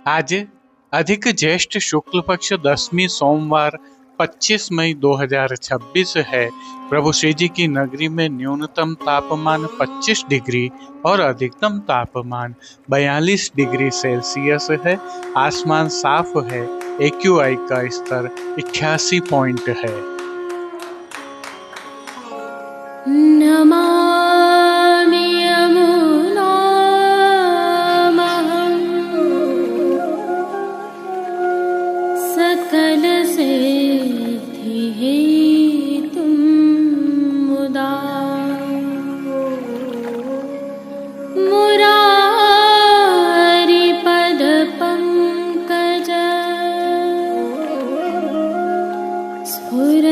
आज अधिक ज्येष्ठ शुक्ल पक्ष 10वीं सोमवार 25 मई 2026 है। प्रभु श्री जी की नगरी में न्यूनतम तापमान 25 डिग्री और अधिकतम तापमान 42 डिग्री सेल्सियस है। आसमान साफ है। AQI का स्तर 88 पॉइंट है। नमामि यमुनामहं सकलसिद्धिहेतुं मुदा मुरारिपदपङ्कज स्फुरद्वन्दरे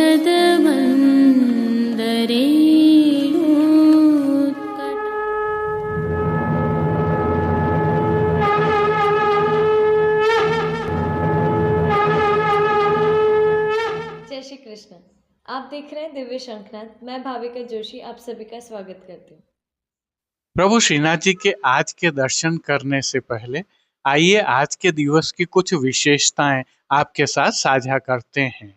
जय श्री कृष्ण। आप देख रहे हैं दिव्य शंखनाद। मैं भाविका जोशी आप सभी का स्वागत करती हूँ। प्रभु श्रीनाथ जी के आज के दर्शन करने से पहले आइए आज के दिवस की कुछ विशेषताएं आपके साथ साझा करते हैं।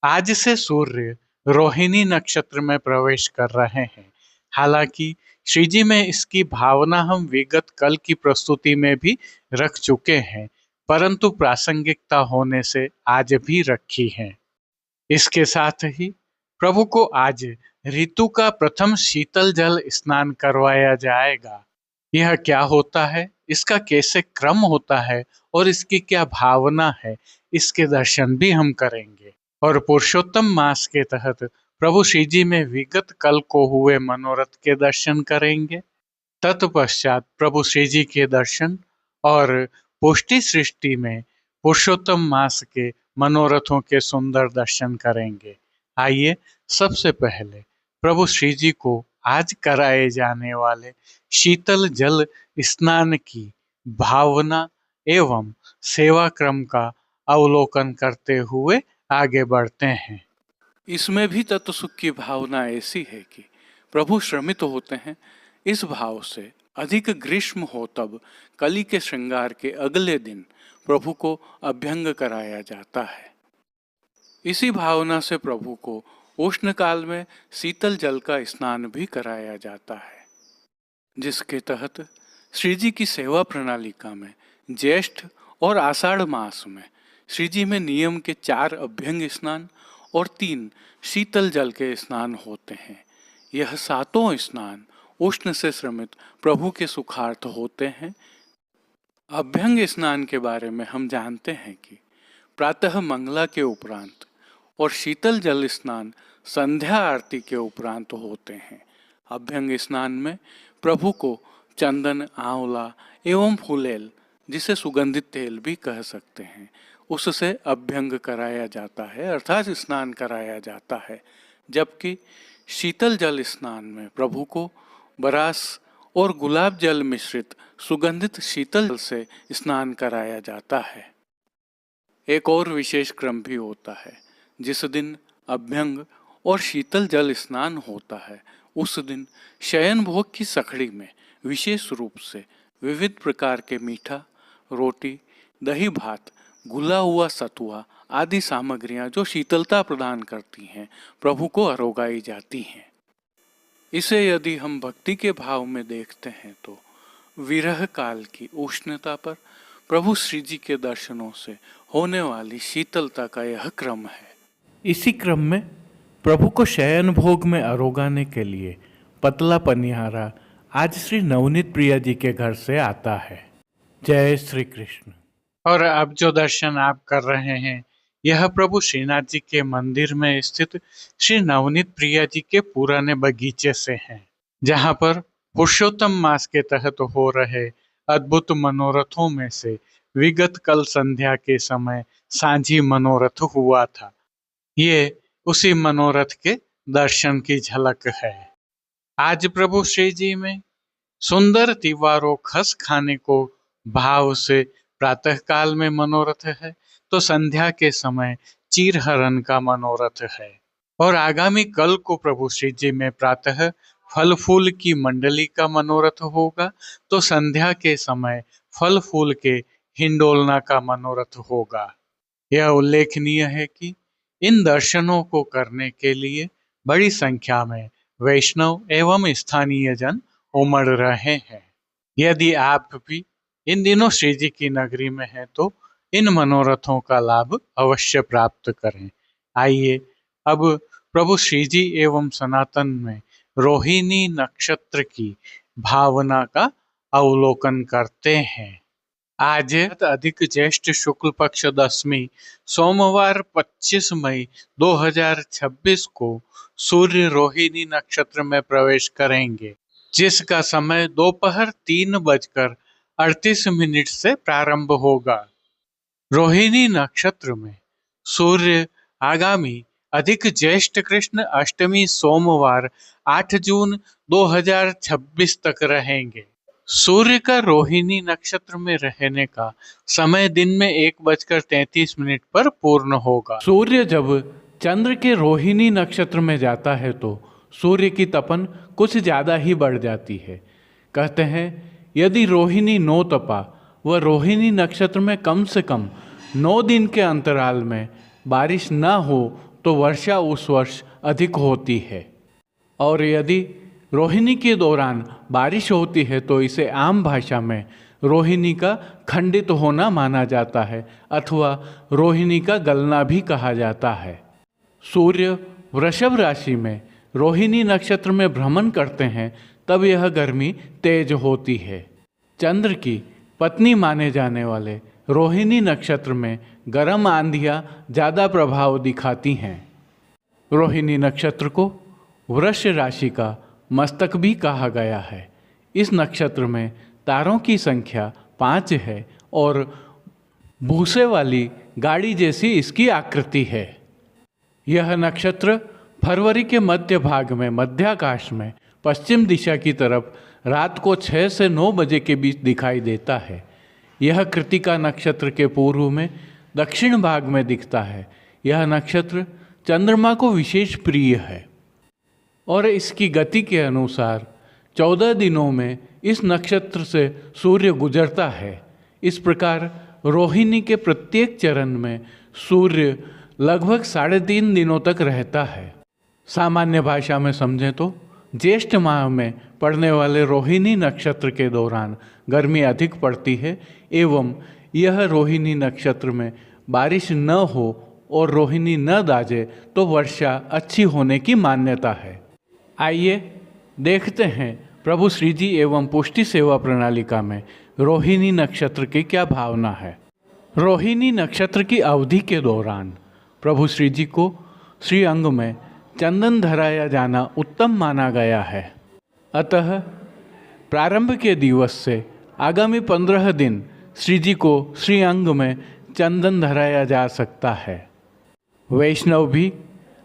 आज से सूर्य रोहिणी नक्षत्र में प्रवेश कर रहे हैं। हालांकि श्री जी में इसकी भावना हम विगत कल की प्रस्तुति में भी रख चुके हैं, परंतु प्रासंगिकता होने से आज भी रखी है। इसके साथ ही प्रभु को आज ऋतु का प्रथम शीतल जल स्नान करवाया जाएगा। यह क्या होता है, इसका कैसे क्रम होता है और इसकी क्या भावना है, इसके दर्शन भी हम करेंगे। और पुरुषोत्तम मास के तहत प्रभु श्री जी में विगत कल को हुए मनोरथ के दर्शन करेंगे। तत्पश्चात प्रभु श्री जी के दर्शन और पुष्टि सृष्टि में पुरुषोत्तम मास के मनोरथों के सुंदर दर्शन करेंगे। आइए सबसे पहले प्रभु श्री जी को आज कराए जाने वाले शीतल जल स्नान की भावना एवं सेवा क्रम का अवलोकन करते हुए आगे बढ़ते हैं। इसमें भी तत्व सुख की भावना ऐसी है कि प्रभु श्रमित होते हैं। इस भाव से अधिक ग्रीष्म हो तब कली के श्रृंगार के अगले दिन प्रभु को अभ्यंग कराया जाता है। इसी भावना से प्रभु को उष्ण काल में शीतल जल का स्नान भी कराया जाता है, जिसके तहत श्री जी की सेवा प्रणालिका में ज्येष्ठ और आषाढ़ मास में श्री जी में नियम के 4 अभ्यंग स्नान और 3 शीतल जल के स्नान होते हैं। यह 7 स्नान उष्ण से श्रमित प्रभु के सुखार्थ होते हैं। अभ्यंग स्नान के बारे में हम जानते हैं कि प्रातः मंगला के उपरांत और शीतल जल स्नान संध्या आरती के उपरांत होते हैं। अभ्यंग स्नान में प्रभु को चंदन, आंवला एवं फूलेल, जिसे सुगंधित तेल भी कह सकते हैं, उससे अभ्यंग कराया जाता है, अर्थात स्नान कराया जाता है। जबकि शीतल जल स्नान में प्रभु को बरास और गुलाब जल मिश्रित सुगंधित शीतल जल से स्नान कराया जाता है। एक और विशेष क्रम भी होता है। जिस दिन अभ्यंग और शीतल जल स्नान होता है उस दिन शयन भोग की सखड़ी में विशेष रूप से विविध प्रकार के मीठा, रोटी, दही भात, घुला हुआ सतुआ आदि सामग्रियां जो शीतलता प्रदान करती हैं प्रभु को अरोगाई जाती हैं। इसे यदि हम भक्ति के भाव में देखते हैं तो विरह काल की उष्णता पर प्रभु श्री जी के दर्शनों से होने वाली शीतलता का यह क्रम है। इसी क्रम में प्रभु को शयन भोग में अरोगाने के लिए पतला पनिहारा आज श्री नवनीत प्रिया जी के घर से आता है। जय श्री कृष्ण। और अब जो दर्शन आप कर रहे हैं यह प्रभु श्रीनाथ जी के मंदिर में स्थित श्री नवनीत प्रिया जी के पुराने बगीचे से हैं, जहां पर पुरुषोत्तम मास के तहत हो रहे अद्भुत मनोरथों में से विगत कल संध्या के समय सांझी मनोरथ हुआ था। ये उसी मनोरथ के दर्शन की झलक है। आज प्रभु श्री जी में सुंदर तिवारो खस खाने को भाव से प्रातः काल में मनोरथ है, तो संध्या के समय चीरहरण का मनोरथ है। और आगामी कल को प्रभु श्री जी में प्रातः फल फूल की मंडली का मनोरथ होगा, तो संध्या के समय फल फूल के हिंडोलना का मनोरथ होगा। यह उल्लेखनीय है कि इन दर्शनों को करने के लिए बड़ी संख्या में वैष्णव एवं स्थानीय जन उमड़ रहे हैं। यदि आप भी इन दिनों श्री जी की नगरी में हैं तो इन मनोरथों का लाभ अवश्य प्राप्त करें। आइए अब प्रभु श्री जी एवं सनातन में रोहिणी नक्षत्र की भावना का अवलोकन करते हैं। आज अधिक ज्येष्ठ शुक्ल पक्ष दशमी सोमवार 25 मई 2026 को सूर्य रोहिणी नक्षत्र में प्रवेश करेंगे, जिसका समय दोपहर 3:38 से प्रारंभ होगा। रोहिणी नक्षत्र में सूर्य आगामी अधिक ज्येष्ठ कृष्ण अष्टमी सोमवार 8 जून 2026 तक रहेंगे। सूर्य का रोहिणी नक्षत्र में रहने का समय दिन में 1:33 पर पूर्ण होगा। सूर्य जब चंद्र के रोहिणी नक्षत्र में जाता है तो सूर्य की तपन कुछ ज़्यादा ही बढ़ जाती है। कहते हैं यदि रोहिणी 9 तपा व रोहिणी नक्षत्र में कम से कम 9 दिन के अंतराल में बारिश न हो तो वर्षा उस वर्ष अधिक होती है, और यदि रोहिणी के दौरान बारिश होती है तो इसे आम भाषा में रोहिणी का खंडित होना माना जाता है अथवा रोहिणी का गलना भी कहा जाता है। सूर्य वृषभ राशि में रोहिणी नक्षत्र में भ्रमण करते हैं तब यह गर्मी तेज होती है। चंद्र की पत्नी माने जाने वाले रोहिणी नक्षत्र में गर्म आंधियाँ ज़्यादा प्रभाव दिखाती हैं। रोहिणी नक्षत्र को वृष राशि का मस्तक भी कहा गया है। इस नक्षत्र में तारों की संख्या 5 है और भूसे वाली गाड़ी जैसी इसकी आकृति है। यह नक्षत्र फरवरी के मध्य भाग में मध्याकाश में पश्चिम दिशा की तरफ रात को 6 से 9 बजे के बीच दिखाई देता है। यह कृतिका नक्षत्र के पूर्व में दक्षिण भाग में दिखता है। यह नक्षत्र चंद्रमा को विशेष प्रिय है और इसकी गति के अनुसार 14 दिनों में इस नक्षत्र से सूर्य गुजरता है। इस प्रकार रोहिणी के प्रत्येक चरण में सूर्य लगभग 3.5 दिनों तक रहता है। सामान्य भाषा में समझें तो ज्येष्ठ माह में पड़ने वाले रोहिणी नक्षत्र के दौरान गर्मी अधिक पड़ती है एवं यह रोहिणी नक्षत्र में बारिश न हो और रोहिणी न दाजे तो वर्षा अच्छी होने की मान्यता है। आइए देखते हैं प्रभु श्री जी एवं पुष्टि सेवा प्रणालिका में रोहिणी नक्षत्र की क्या भावना है। रोहिणी नक्षत्र की अवधि के दौरान प्रभु श्री जी को श्री अंग में चंदन धराया जाना उत्तम माना गया है। अतः प्रारंभ के दिवस से आगामी 15 दिन श्री जी को श्री अंग में चंदन धराया जा सकता है। वैष्णव भी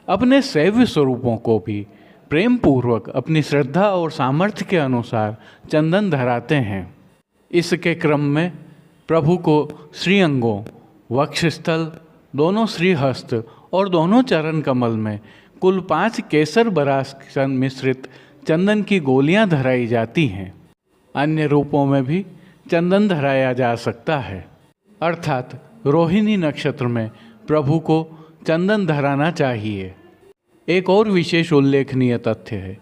अपने सैव्य स्वरूपों को भी प्रेम पूर्वक अपनी श्रद्धा और सामर्थ्य के अनुसार चंदन धराते हैं। इसके क्रम में प्रभु को श्री अंगों, वक्षस्थल, दोनों श्रीहस्त और दोनों चरण कमल में कुल 5 केसर बरास मिश्रित चंदन की गोलियां धराई जाती हैं। अन्य रूपों में भी चंदन धराया जा सकता है। अर्थात रोहिणी नक्षत्र में प्रभु को चंदन धराना चाहिए। एक और विशेष उल्लेखनीय तथ्य है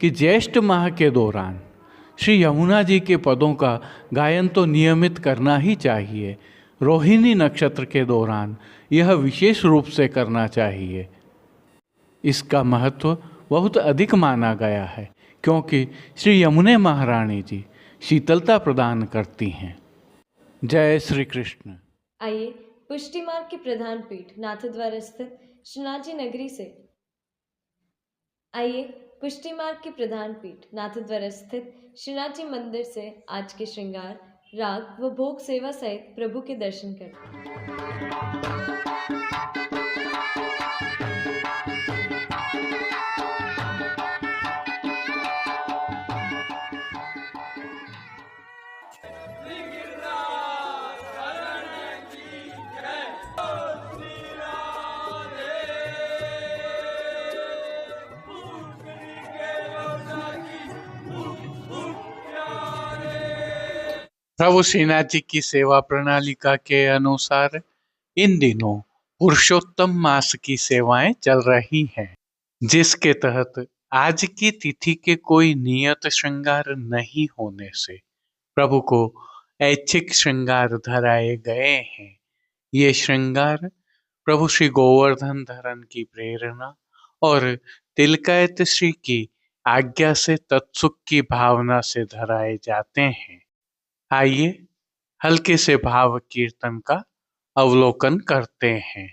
कि ज्येष्ठ माह के दौरान श्री यमुना जी के पदों का गायन तो नियमित करना ही चाहिए। रोहिणी नक्षत्र के दौरान यह विशेष रूप से करना चाहिए। इसका महत्व बहुत अधिक माना गया है क्योंकि श्री यमुने महारानी जी शीतलता प्रदान करती हैं। जय श्री कृष्ण। आइए पुष्टि मार्ग की प्रधान पीठ नाथद्वारा स्थित श्रीनाथ जी नगरी से श्रीनाथ जी मंदिर से आज के श्रृंगार, राग व भोग सेवा सहित प्रभु के दर्शन करें। प्रभु श्रीनाथ जी की सेवा प्रणालिका के अनुसार इन दिनों पुरुषोत्तम मास की सेवाएं चल रही हैं, जिसके तहत आज की तिथि के कोई नियत श्रृंगार नहीं होने से प्रभु को ऐच्छिक श्रृंगार धराए गए हैं। ये श्रृंगार प्रभु श्री गोवर्धन धरन की प्रेरणा और तिलकायत श्री की आज्ञा से तत्सुख की भावना से धराए जाते हैं। आइए हल्के से भाव कीर्तन का अवलोकन करते हैं।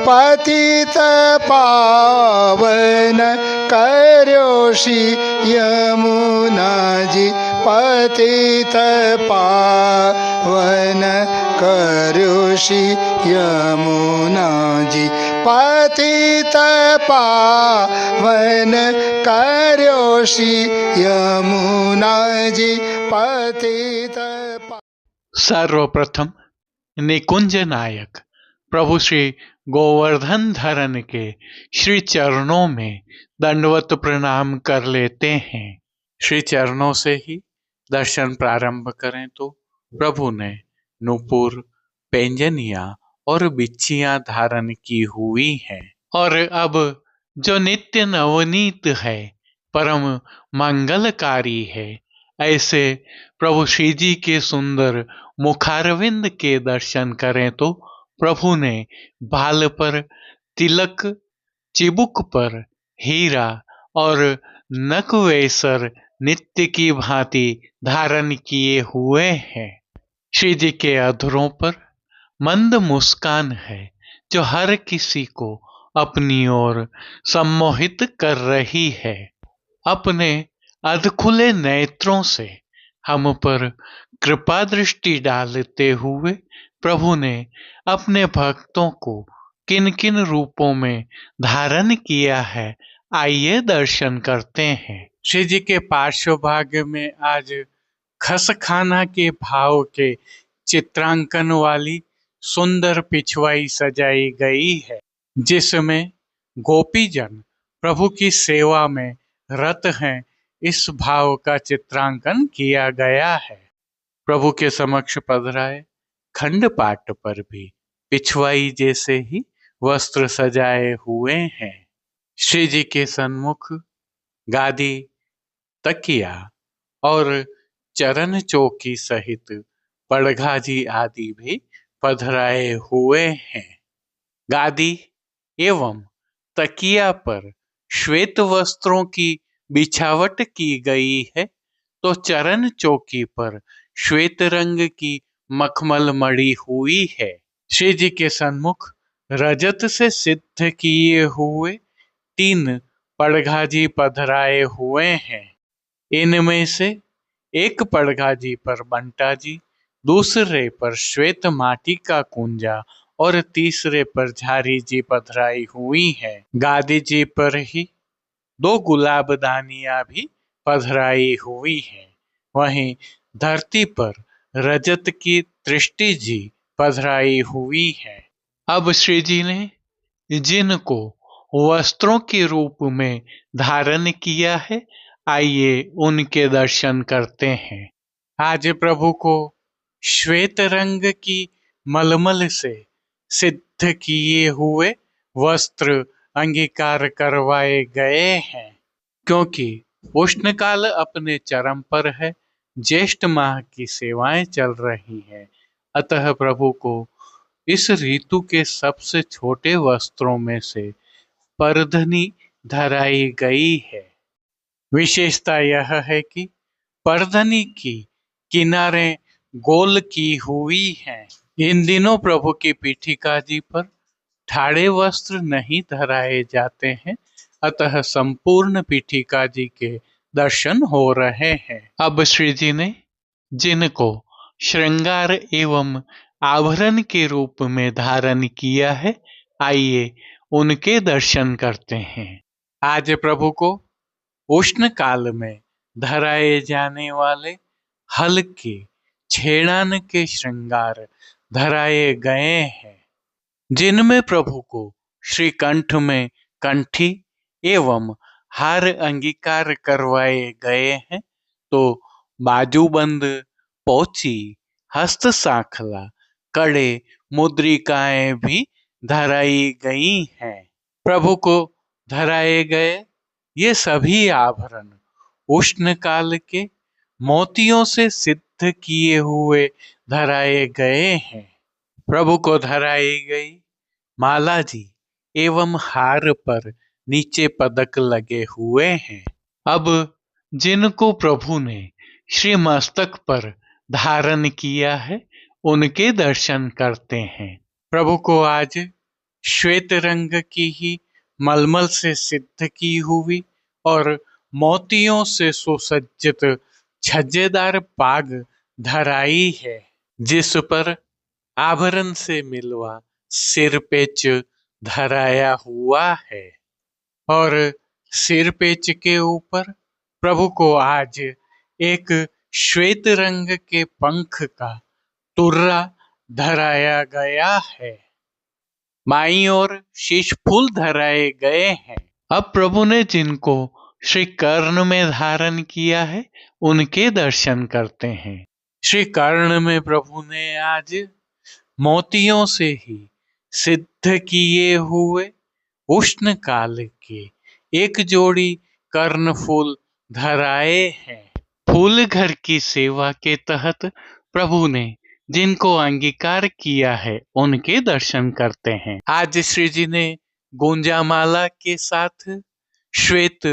पतित पावन कर्योषि यमुना जी, पतित पावन कर्योषि यमुना जी, पतित पावन कर्योषि यमुना जी, पतित। सर्वप्रथम निकुंज नायक प्रभु श्री गोवर्धन धरन के श्री चरणों में दंडवत प्रणाम कर लेते हैं। श्री चरणों से ही दर्शन प्रारंभ करें तो प्रभु ने नूपुर, पैंजनिया और बिच्छियां धारण की हुई हैं और अब जो नित्य नवनीत है, परम मंगलकारी है, ऐसे प्रभु श्री जी के सुंदर मुखारविंद के दर्शन करें तो प्रभु ने बाल पर तिलक, चिबुक पर हीरा और नकवेसर नित्य की भांति धारण किए हुए हैं। श्री जी के अधरों पर मंद मुस्कान है जो हर किसी को अपनी ओर सम्मोहित कर रही है। अपने अधखुले नेत्रों से हम पर कृपा दृष्टि डालते हुए प्रभु ने अपने भक्तों को किन किन रूपों में धारण किया है, आइए दर्शन करते हैं। श्री जी के पार्श्व भाग में आज खसखाना के भाव के चित्रांकन वाली सुंदर पिछवाई सजाई गई है, जिसमें गोपीजन प्रभु की सेवा में रत हैं, इस भाव का चित्रांकन किया गया है। प्रभु के समक्ष पधराए खंड पाट पर भी पिछवाई जैसे ही वस्त्र सजाए हुए हैं। श्री जी के सन्मुख गादी, तकिया और चरण चौकी सहित पड़घाजी आदि भी पधराए हुए हैं। गादी एवं तकिया पर श्वेत वस्त्रों की बिछावट की गई है, तो चरण चौकी पर श्वेत रंग की मखमल मड़ी हुई है। श्री जी के सन्मुख रजत से सिद्ध किए हुए 3 पड़घाजी पधराए हुए हैं। इनमें से एक पड़घाजी पर बंटा जी, दूसरे पर श्वेत माटी का कुंजा और तीसरे पर झारी जी पधराई हुई है। गादी जी पर ही 2 गुलाबदानियां भी पधराई हुई है। वहीं धरती पर रजत की दृष्टि जी पधराई हुई है। अब श्री जी ने जिनको वस्त्रों के रूप में धारण किया है, आइए उनके दर्शन करते हैं। आज प्रभु को श्वेत रंग की मलमल से सिद्ध किए हुए वस्त्र अंगीकार करवाए गए हैं, क्योंकि उष्णकाल अपने चरम पर है, ज्येष्ठ माह की सेवाएं चल रही हैं, अतः प्रभु को इस ऋतु के सबसे छोटे वस्त्रों में से परधनी धराई गई है। विशेषता यह है कि परधनी की किनारे गोल की हुई हैं। इन दिनों प्रभु की पीठिका जी पर ठाड़े वस्त्र नहीं धराए जाते हैं, अतः संपूर्ण पीठिका जी के दर्शन हो रहे हैं। अब श्री जी ने जिनको श्रृंगार एवं आभरण के रूप में धारण किया है, आइए उनके दर्शन करते हैं। आज प्रभु को उष्ण काल में धराए जाने वाले हल्के छेड़ान के श्रृंगार धराए गए हैं, जिनमें प्रभु को श्री कंठ में कंठी एवं हार अंगीकार करवाए गए हैं, तो बाजूबंद पोची, हस्त सांखला, कड़े, मुद्रिकाएं भी धराई गई हैं। प्रभु को धराए गए ये सभी आभरण उष्ण काल के मोतियों से सिद्ध किए हुए धराए गए हैं। प्रभु को धराई गई माला जी एवं हार पर नीचे पदक लगे हुए हैं। अब जिनको प्रभु ने श्री मस्तक पर धारण किया है उनके दर्शन करते हैं। प्रभु को आज श्वेत रंग की ही मलमल से सिद्ध की हुई और मोतियों से सुसज्जित छज्जेदार पाग धराई है, जिस पर आभरण से मिलवा सिरपेच धराया हुआ है और सिरपेच के ऊपर प्रभु को आज एक श्वेत रंग के पंख का तुर्रा धराया गया है। माई और शीश फूल धराए गए हैं। अब प्रभु ने जिनको श्री कर्ण में धारण किया है उनके दर्शन करते हैं। श्री कर्ण में प्रभु ने आज मोतियों से ही सिद्ध किए हुए उष्ण काल के एक जोड़ी कर्ण फूल धराए हैं। फूल घर की सेवा के तहत प्रभु ने जिनको अंगीकार किया है उनके दर्शन करते हैं। आज श्री जी ने गुंजामाला के साथ श्वेत,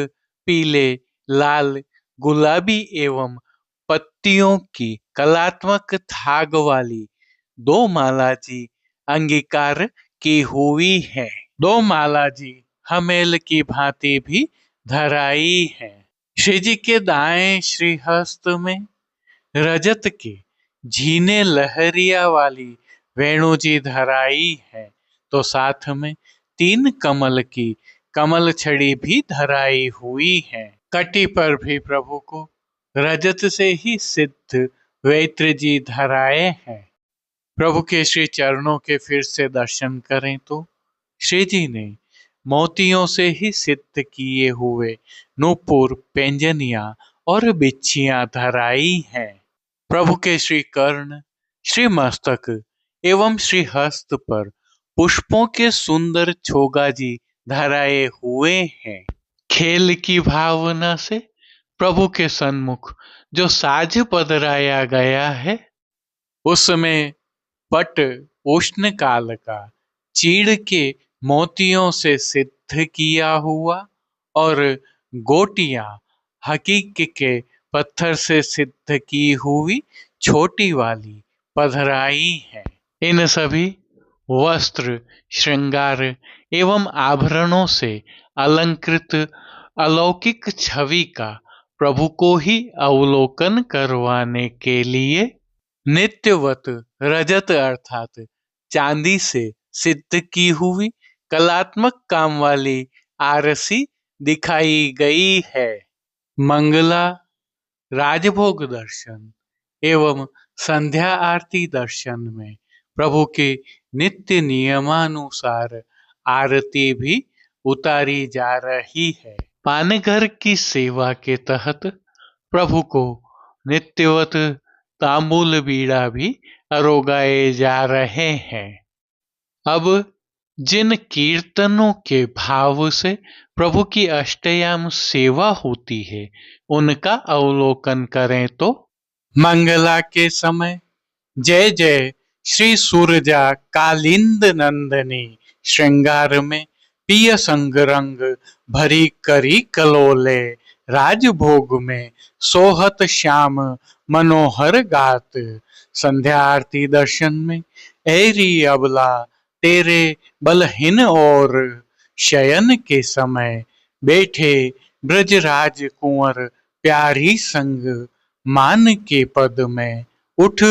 पीले, लाल, गुलाबी एवं पत्तियों की कलात्मक थाग वाली 2 माला जी अंगीकार की हुई है। 2 माला जी हमेल की भांति भी धराई है। श्री जी के दाएं श्रीहस्त में रजत के झीने लहरिया वाली वेणु जी धराई है, तो साथ में 3 कमल की कमल छड़ी भी धराई हुई है। कटी पर भी प्रभु को रजत से ही सिद्ध वेत्र जी धराए हैं। प्रभु के श्री चरणों के फिर से दर्शन करें तो श्री जी ने मोतियों से ही सिद्ध किए हुए नूपुर, पेंजनिया और बिच्छियां धराई हैं। प्रभु के श्री कर्ण, श्री मस्तक एवं श्री हस्त पर पुष्पों के सुंदर छोगा जी धराए हुए हैं। खेल की भावना से प्रभु के सन्मुख जो साज पधराया गया है उसमें पट उष्ण काल का चीड़ के मोतियों से सिद्ध किया हुआ और गोटियां हकीक के पत्थर से सिद्ध की हुई छोटी वाली पधराई है। इन सभी वस्त्र, श्रृंगार एवं आभरणों से अलंकृत अलौकिक छवि का प्रभु को ही अवलोकन करवाने के लिए नित्यवत रजत अर्थात चांदी से सिद्ध की हुई कलात्मक काम वाली आरसी दिखाई गई है। मंगला, राजभोग दर्शन एवं संध्या आरती दर्शन में प्रभु के नित्य नियमानुसार आरती भी उतारी जा रही है। पानघर की सेवा के तहत प्रभु को नित्यवत तांबूल बीड़ा भी अरोगाए जा रहे हैं। अब जिन कीर्तनों के भाव से प्रभु की अष्टयाम सेवा होती है उनका अवलोकन करें तो मंगला के समय जय जय श्री सूरजा कालिंद नंदनी श्रृंगार में पिय संग रंग भरी करी कलोले राजभोग में सोहत श्याम मनोहर गात। संध्या आरती दर्शन में ऐरी अबला तेरे बलहीन और शयन के समय बैठे ब्रजराज कुंवर प्यारी संग मान के पद में उठ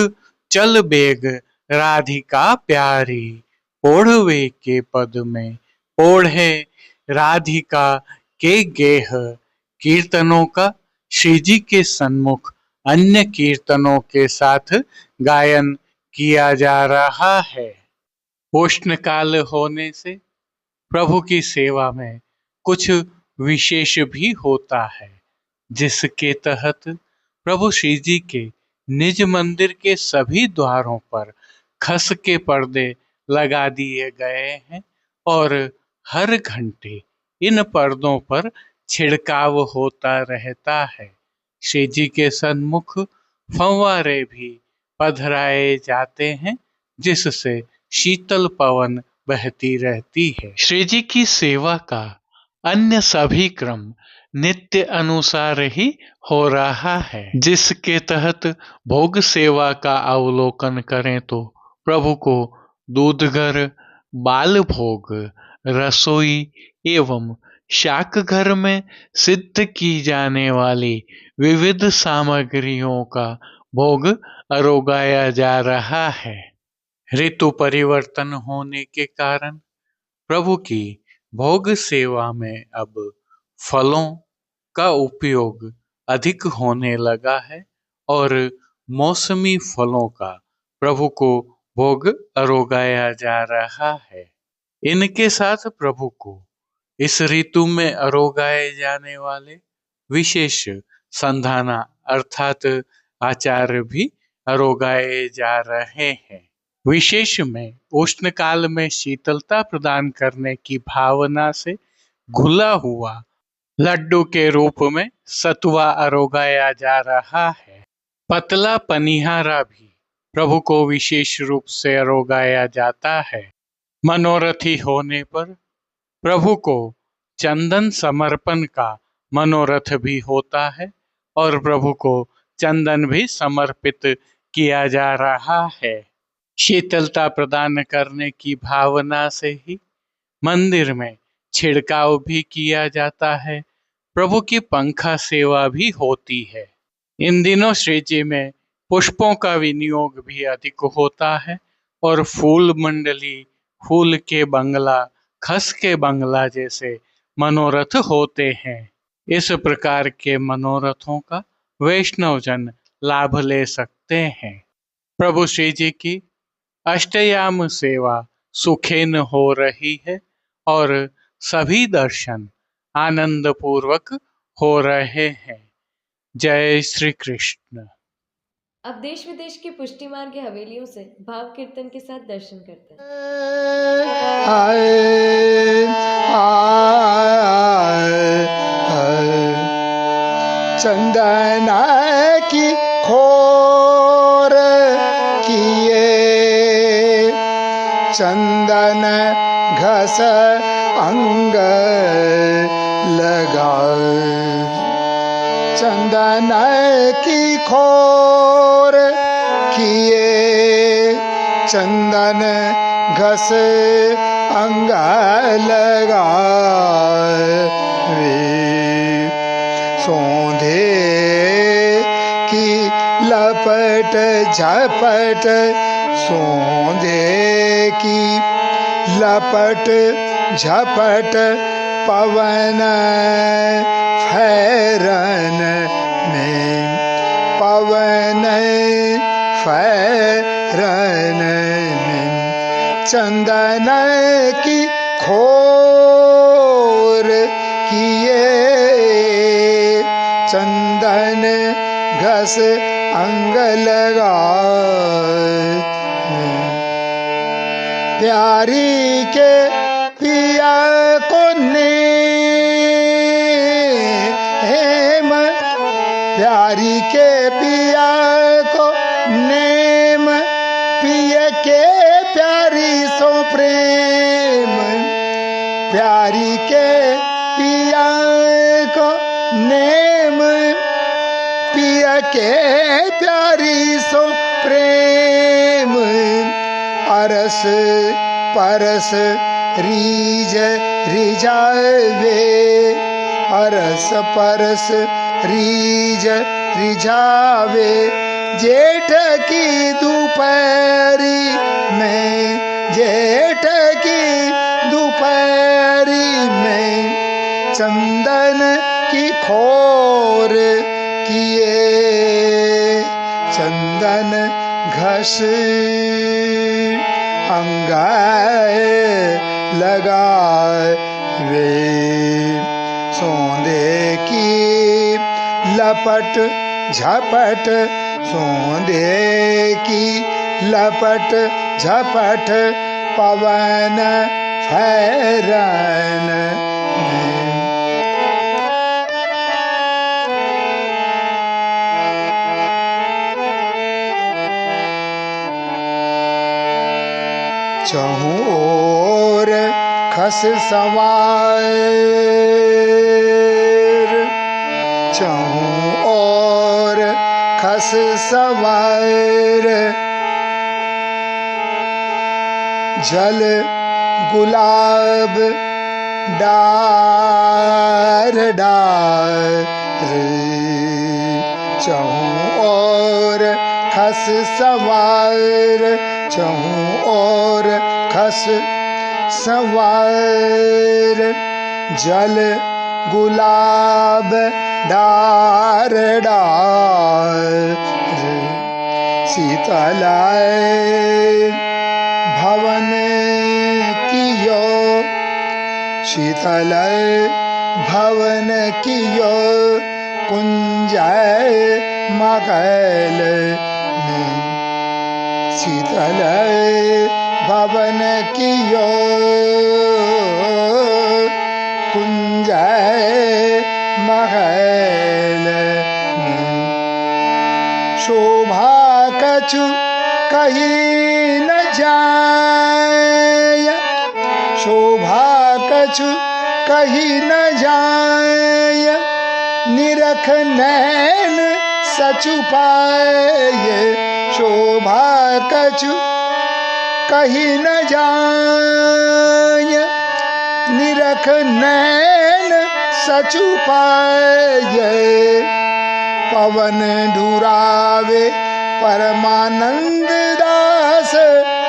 चल बेग राधिका प्यारी ओढ़वे के पद में ओढ़े राधिका के गेह। कीर्तनों का श्री जी के सन्मुख अन्य कीर्तनों के साथ गायन किया जा रहा है। उष्ण काल होने से प्रभु की सेवा में कुछ विशेष भी होता है, जिसके तहत प्रभु श्री जी के निज मंदिर के सभी द्वारों पर खस के पर्दे लगा दिए गए हैं और हर घंटे इन पर्दों पर छिड़काव होता रहता है। श्री जी के सन्मुख फव्वारे भी पधराए जाते हैं, जिससे शीतल पवन बहती रहती है। श्री जी की सेवा का अन्य सभी क्रम नित्य अनुसार ही हो रहा है, जिसके तहत भोग सेवा का अवलोकन करें तो प्रभु को दूधघर, बाल भोग, रसोई एवं शाक घर में सिद्ध की जाने वाली विविध सामग्रियों का भोग अरोगाया जा रहा है। ऋतु परिवर्तन होने के कारण प्रभु की भोग सेवा में अब फलों का उपयोग अधिक होने लगा है और मौसमी फलों का प्रभु को भोग अरोगाया जा रहा है। इनके साथ प्रभु को इस ऋतु में अरोगाए जाने वाले विशेष संधाना अर्थात आचार भी अरोगाए जा रहे हैं। विशेष में उष्ण काल में शीतलता प्रदान करने की भावना से घुला हुआ लड्डू के रूप में सतुआ अरोगाया जा रहा है। पतला पनिहारा भी प्रभु को विशेष रूप से अरोगाया जाता है। मनोरथी होने पर प्रभु को चंदन समर्पण का मनोरथ भी होता है और प्रभु को चंदन भी समर्पित किया जा रहा है। शीतलता प्रदान करने की भावना से ही मंदिर में छिड़काव भी किया जाता है। प्रभु की पंखा सेवा भी होती है। इन दिनों श्री जी में पुष्पों का विनियोग भी अधिक होता है और फूल मंडली, फूल के बंगला, खस के बंगला जैसे मनोरथ होते हैं। इस प्रकार के मनोरथों का वैष्णवजन लाभ ले सकते हैं। प्रभु श्री जी की अष्टयाम सेवा सुखेन हो रही है और सभी दर्शन आनंद पूर्वक हो रहे हैं। जय श्री कृष्ण। अब देश विदेश की पुष्टि मार्ग हवेलियों से भाव कीर्तन के साथ दर्शन करते हैं। चंदन की खोर किए, चंदन घस अंग लगा, चंदन की खोर किए, चंदन घस अंग लगा, सोंधे की लपट झपट, सोंधे की लपट झपट, पवन फैरन में, पवन फैरन में, चंदन की खोर किए, चंदन घस अंग लगा, प्यारी के पिया को नेम, प्यारी के पिया को नेम, पिय के प्यारी सो प्रेम, प्यारी के पिया को नेम, पिय के प्यारी सो प्रेम, अरस परस रीज रिझावे, अरस परस रीज रिझावे, जेठ की दोपहरी में, जेठ की दोपहरी में, चंदन की खोर किए, चंदन घस अंगाए लगावे, सोंधे की लपट झपट, सोंदे की लपट झपट पवन फैरन में। चहु ओर खस सवार, चहु ओर खस सवार, जल गुलाब डार डार, चहु ओर खस सवार, चहु ओर खस सवार, जल गुलाब डार डार, शीतलाय भवन कियो, शीतलाय भवन कियो, कुंजय मगल में। शीतलाय भवन कियो, कुंजय महल में। शोभा कछु कही न जाय, शोभा कछु कही न जाय, निरख नैन सचु पाए। शोभा कछु कही न जाय, निरख नैन सचु पाए। पवन डुरावे परमानंद दास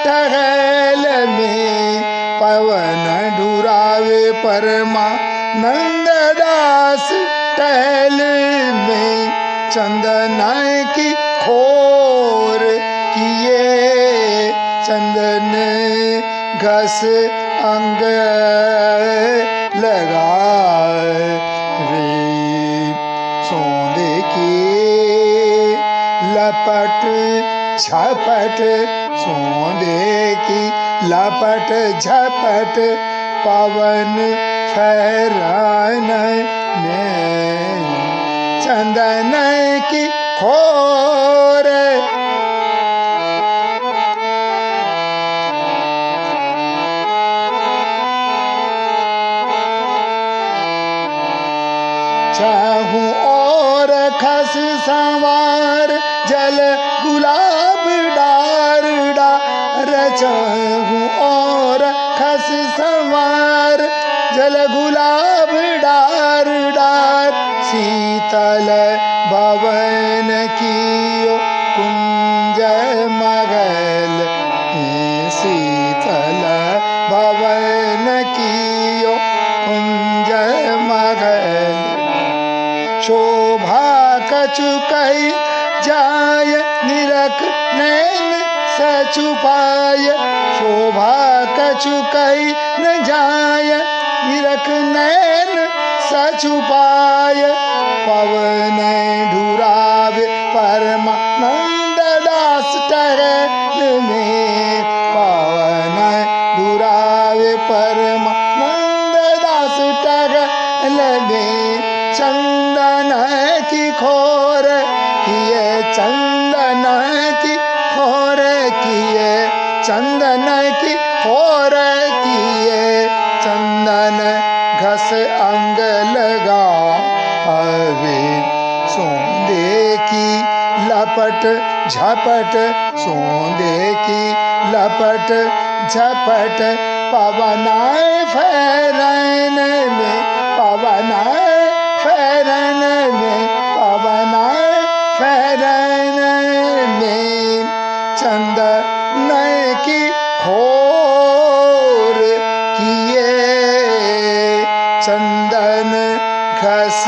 टहल में, पवन डुरावे परमानंद दास टहल में। चंदन की खोर किए, चंदन घस अंग लगाए रे। सोंदे की लपट झपट, सोंदे की लपट झपट पवन फैरान में। चंदन की खोर चाहू और खस संवार, जल गुलाब डार डार, चाहू और खस संवार, जल गुलाब डार डार। शीतल भवन कियो कुंज मगल, शीतल भवन कियो कुंज मगल। शोभा कछु कही जाय, निरख नैन सचु पाय। शोभा कछु कही न जाय, निरख नैन सचु पाय। पवन ढुरावे परमानंद दास टहल में, पवन ढुरावे परमानंद दास टहल में। चंदन की खोर किए, चंदन की खोर किए, चंदन की खोर किए। चंदन घस अंग लगा हवे, सोंदे की लपट झपट, सोंदे की लपट झपट पवनाए फैरन में, पवनाए फैरन में, पवनाए फैरन में। चंदन की खोर किए, चंदन घस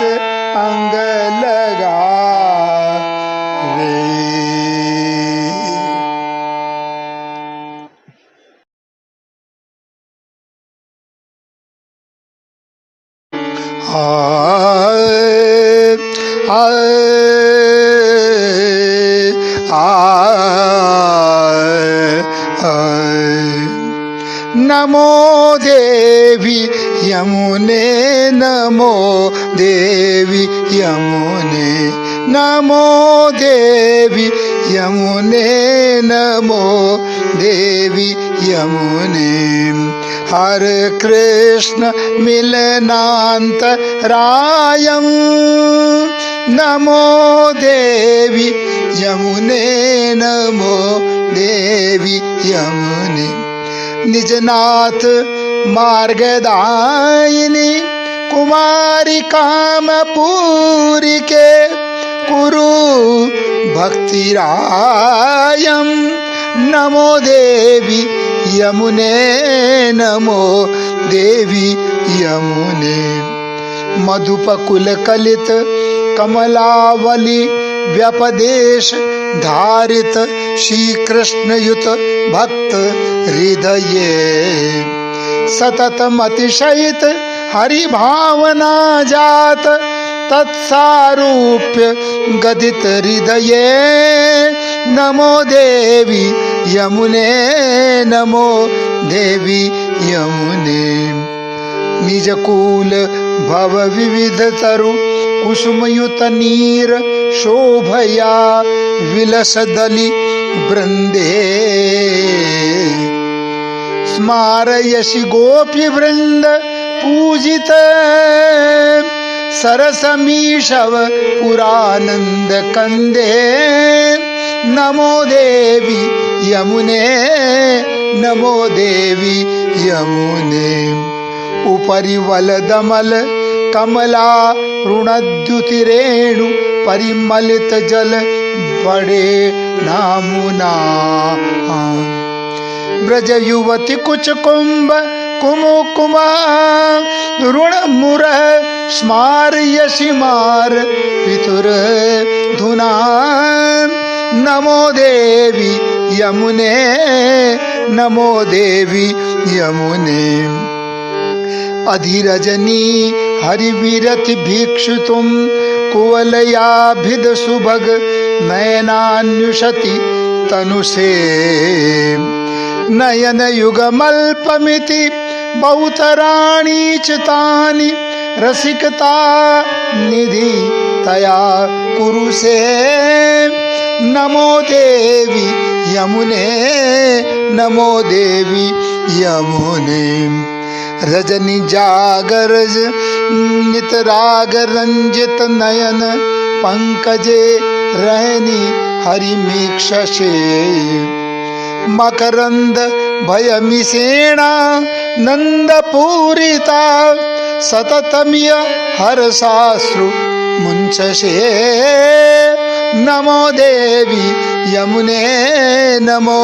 अंग लगा रे। आए आए नमो देवी यमुने, नमो देवी यमुने, नमो देवी यमुने, नमो देवी यमुने। हरे कृष्ण मिलनान्तरायं, नमो देवी यमुने, नमो देवी यमुने। निजनाथ मार्गदायिनी कुमारी कामपूरी के कुरु भक्तिरायं, नमो देवी यमुने, नमो देवी यमुने। मधुपकुल कलित कमलावली व्यपदेश धारित श्री कृष्ण युत भक्त हृदये, सतत अतिशयित हरि भावना जात तत्सारूप्य गदित हृदये, नमो देवी यमुने, नमो देवी यमुने। निजकूल भव विविध तरु कुसुमयुत नीर शोभया विलस दलि वृंदे, स्मारयसि गोपी वृंद पूजित सरसमीशव पुरानंद कंदे, नमो देवी यमुने, नमो देवी यमुने। उपरि वलदमल कमला ऋणद्युतिरेणु परिमलित जल बड़े नामुना, ब्रज युवती कुच कुंभ कुमुकुमा ऋण मुर स्मारयसि मार पितुर धुना, नमो देवी यमुने, नमो देवी यमुने। अधिरजनी हरिविरति भिक्षुतुम कुवलयाभिद सुभग नयनान्युषति तनुषे, नयन युगमल्पमिति बहुतराणि चितानि रसिकता निधि तया कुरुषे, नमो देवी यमुने, नमो देवी यमुने। रजनी जागरज नितराग रंजित नयन पंकजे रहनी हरिमीक्षसे, मकरंद भयमिषेणा नंद पूरिता सततमिय हर्षाश्रु मुंचसे, नमो देवी यमुने, नमो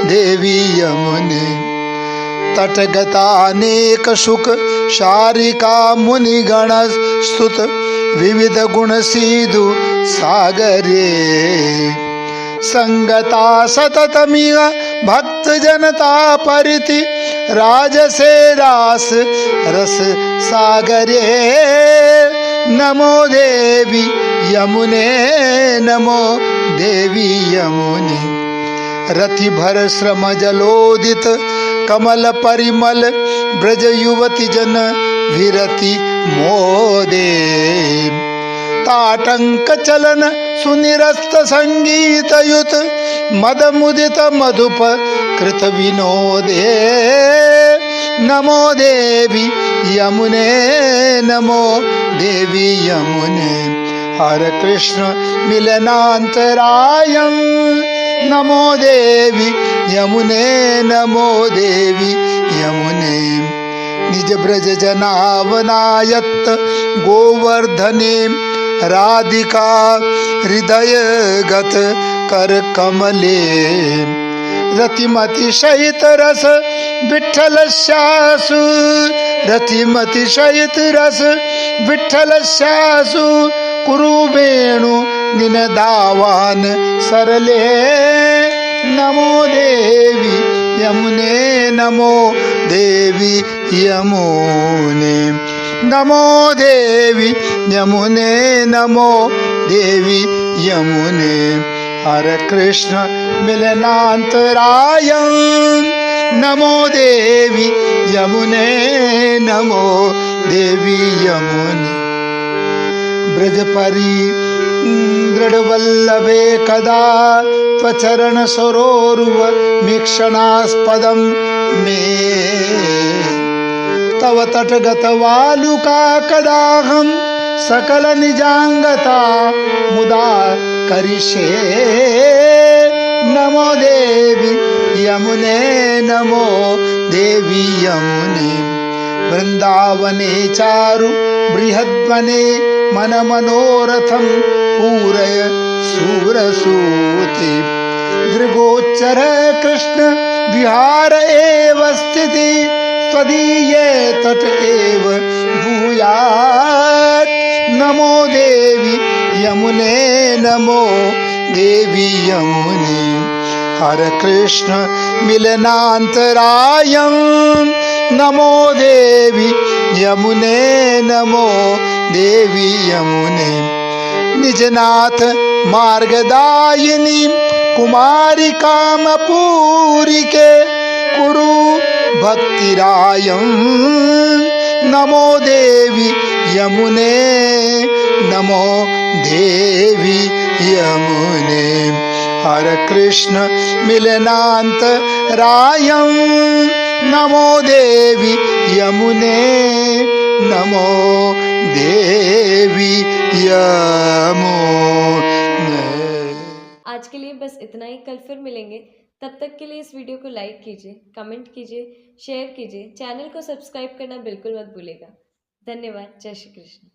देवी यमुने। तटगतानेक सुख शारिका मुनिगण स्तुत विविध गुण सिधु सागरे, संगता सततमिय भक्त जनता परिति राजसे रास रस सागरे, नमो देवी यमुने, नमो देवी यमुने। रति भर श्रम जलोदित कमल परिमल ब्रज युवती जन विरति मोदे, ताटंक चलन सुनिरस्त संगीत युत मद मुदित मधुप कृत विनोदे, नमो देवी यमुने, नमो देवी यमुने। हरे कृष्ण मिलनान्तरायं, नमो देवी यमुने, नमो देवी यमुने। निज ब्रज जनावनायत्त गोवर्धने राधिका हृदय गत कर कमले, रतिमति सहित रस विठ्ठल स्यासु, रतिमति सहित रस विठ्ठल स्यासु, कुरु वेणु निनदावान सरले, नमो देवी यमुने, नमो देवी यमुने, नमो देवी यमुने, नमो देवी यमुने। हरे कृष्ण मिलनान्तरायं, नमो देवी यमुने नमो देवी यमुने ब्रजपरी दृढ़वल्लभे कदा त्वचरण सरोरुव मीक्षणास्पदं मे तव तटगत वालुका कदाहं सकल निजांगता मुदा करिष्ये नमो देवी यमुने नमो देवी यमुने वृंदावने चारु बृहद्वने मन मनोरथं पूरय सूरसूते दृगोच्चर कृष्ण विहार एव स्थिति त्वदीये तट एव भूयात् नमो देवी यमुने नमो देवी यमुने हर कृष्ण मिलनान्तरायं नमो देवी यमुने नमो देवी यमुने निजनाथ मार्गदायिनी कुमारी कामपूरिके कुरु भक्तिरायं नमो देवी यमुने नमो देवी यमुने हर कृष्ण मिलनान्तरायं नमो देवी यमुने नमो देवी यमुने। आज के लिए बस इतना ही। कल फिर मिलेंगे। तब तक के लिए इस वीडियो को लाइक कीजिए, कमेंट कीजिए, शेयर कीजिए, चैनल को सब्सक्राइब करना बिल्कुल मत भूलिएगा। धन्यवाद। जय श्री कृष्ण।